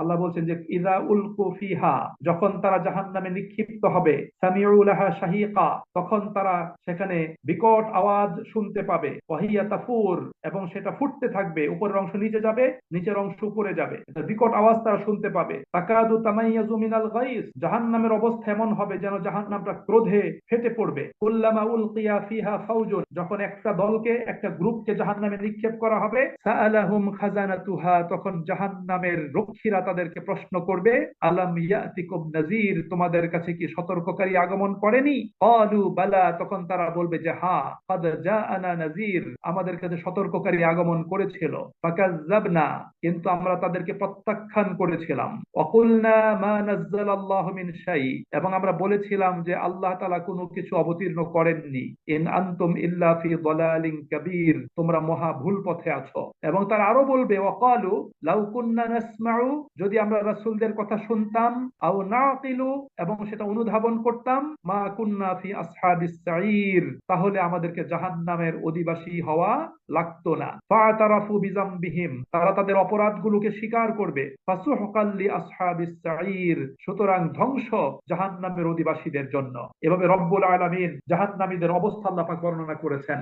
আল্লাহ বলছেন যে ইযা উলকু ফিহা, যখন তারা জাহান্নামে নিক্ষিপ্ত হবে, সামিউ লাহা শাহিকা, তখন তারা সেখানে বিকট আওয়াজ শুনতে পাবে, ওয়াহিয়া তাফুর, এবং সেটা ফুটতে থাকবে, উপরের অংশ নিচে যাবে, নিচের অংশ উপরে যাবে, এটা বিকট আওয়াজ তারা শুনতে পাবে। তাকাদু তামাইয়াজু মিনাল গাইজ, জাহান্নামের অবস্থা এমন হবে যেন জাহান্নামটা ক্রোধে ফেটে পড়বে। কুল্লামা উলকিয়া ফিহা ফাউজুন, যখন একটা দলকে, একটা গ্রুপকে জাহান্নামে নিক্ষেপ করা হবে, সাআলাহুম খাজানাতুহা, তখন জাহান্নামের রক্ষীরা তাদেরকে প্রশ্ন করবে, আলাম ইয়াতিকুম নাযীর, তোমাদের কাছে কি সতর্ককারী আগমন করেনি? ক্বালু বালা, তখন তারা বলবে যে হ্যাঁ, ক্বাদ জাআনা নাযীর, আমাদের কাছে সতর্ককারী আগমন করেছিল। ফাকাযযাবনা, কিন্তু আমরা তাদেরকে প্রত্যাখ্যান করেছিলাম। ওয়াকুলনা মা নাযালাল্লাহু মিন শাই, এবং আমরা বলেছিলাম যে আল্লাহ তাআলা কোনো কিছু অবতীর্ণ করেননি। ইন আনতুম ইল্লা ফি দালালিন কাবীর, তোমরা মহা ভুল পথে আছো। এবং তারা আরো বলবে, ওয়াকালু লাউ কুন্না নাসমাউ, যদি আমরা রাসূলদের কথা শুনতাম, আও নাকিলু, এবং সেটা অনুধাবন করতাম, মা কুন্না ফি আসহাবিস সাঈর, তাহলে আমাদেরকে জাহান্নামের অধিবাসী হওয়া লাগতো না। ফাতারাফু বিযামবিহিম, তারা তাদের অপরাধগুলোকে স্বীকার করবে। ফাসুহকাল লি আসহাবিস সাঈর, সুতরাং ধ্বংস জাহান্নামের অধিবাসীদের জন্য। এভাবে রব্বুল আলামিন জাহান্নামীদের অবস্থা আল্লাহ পাক বর্ণনা করেছেন।